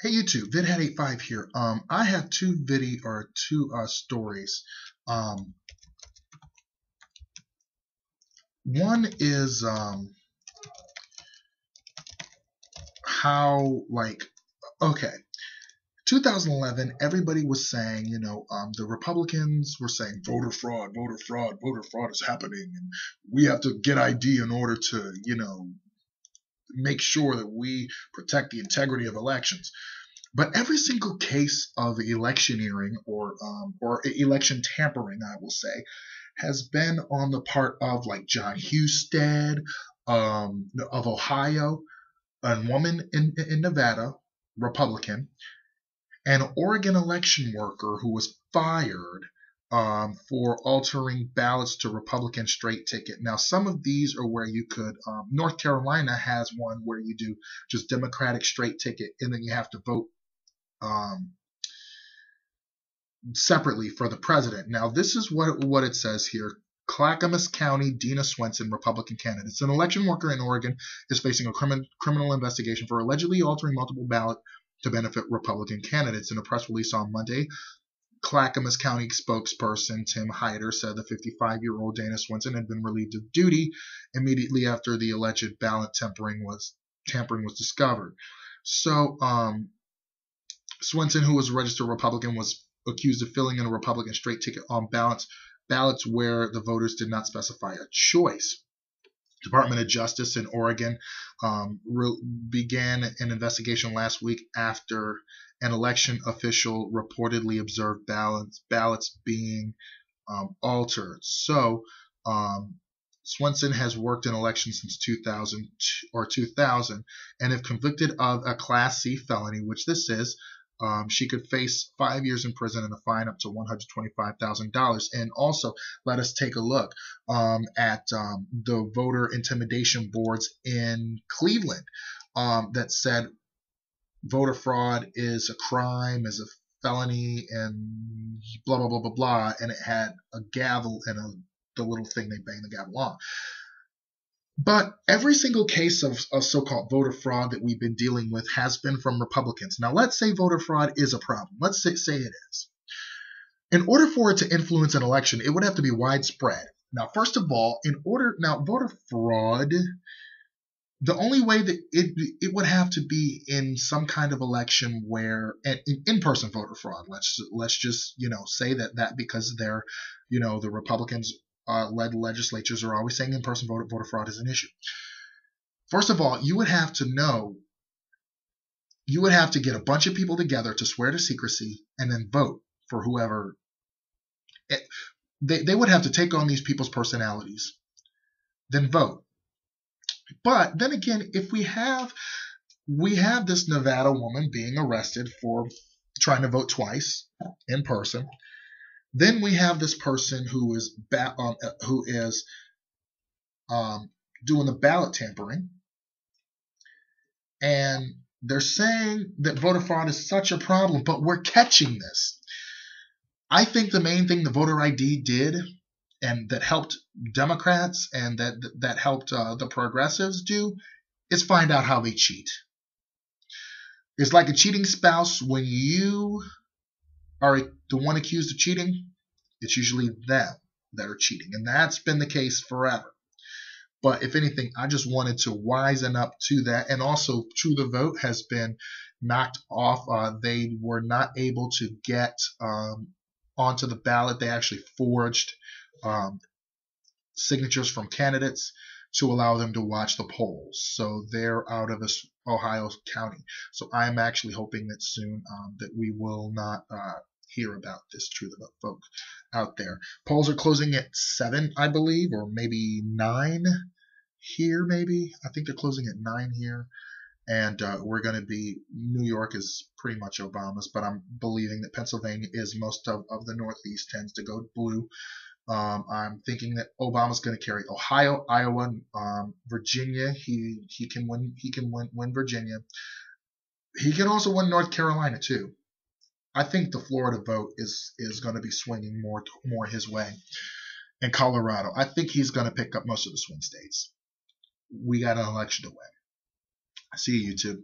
Hey YouTube, VidHead85 here. I have two stories. One is how okay, 2011, everybody was saying, the Republicans were saying voter fraud is happening, and we have to get ID in order to, make sure that we protect the integrity of elections. But every single case of electioneering or election tampering, I will say, has been on the part of like John Husted of Ohio, a woman in Nevada, Republican, an Oregon election worker who was fired for altering ballots to Republican straight ticket. Now, some of these are where you could, North Carolina has one where you do just Democratic straight ticket, and then you have to vote separately for the president. Now, this is what it says here. Clackamas County Dina Swenson, Republican candidate. An election worker in Oregon is facing a criminal investigation for allegedly altering multiple ballots to benefit Republican candidates. In a press release on Monday, Clackamas County spokesperson Tim Hyder said the 55-year-old Dana Swenson had been relieved of duty immediately after the alleged ballot tampering was discovered. So, Swenson, who was a registered Republican, was accused of filling in a Republican straight ticket on ballots where the voters did not specify a choice. Department of Justice in Oregon began an investigation last week after an election official reportedly observed ballots being altered. So, Swenson has worked in elections since 2000, and if convicted of a Class C felony, which this is, she could face 5 years in prison and a fine up to $125,000. And also, let us take a look at the voter intimidation boards in Cleveland that said voter fraud is a crime, is a felony, and blah, blah, blah, blah, blah. And it had a gavel and the little thing they bang the gavel on. But every single case of so-called voter fraud that we've been dealing with has been from Republicans. Now, let's say voter fraud is a problem. Let's say it is. In order for it to influence an election, it would have to be widespread. Now, first of all, voter fraud, the only way that it would have to be in some kind of election where in-person voter fraud. Let's just say that because they're the Republicans led legislatures are always saying in-person voter fraud is an issue. First of all, you would have to get a bunch of people together to swear to secrecy and then vote for whoever. They would have to take on these people's personalities, then vote. But then again, if we have this Nevada woman being arrested for trying to vote twice in person. Then we have this person who is doing the ballot tampering, and they're saying that voter fraud is such a problem, but we're catching this. I think the main thing the voter ID did, and that helped Democrats and that helped the progressives do, is find out how they cheat. It's like a cheating spouse. When you are the one accused of cheating, it's usually them that are cheating. And that's been the case forever. But if anything, I just wanted to wisen up to that. And also, True the Vote has been knocked off. They were not able to get onto the ballot. They actually forged signatures from candidates to allow them to watch the polls. So they're out of Ohio County. So I'm actually hoping that soon that we will not hear about this True the Vote folk out there. Polls are closing at 7, I believe, or maybe 9 here, maybe. I think they're closing at 9 here. And we're going to be, New York is pretty much Obama's, but I'm believing that Pennsylvania is most of the Northeast tends to go blue. I'm thinking that Obama's going to carry Ohio, Iowa, Virginia. He can win Virginia. He can also win North Carolina too. I think the Florida vote is going to be swinging more his way. And Colorado, I think he's going to pick up most of the swing states. We got an election to win. See you, YouTube.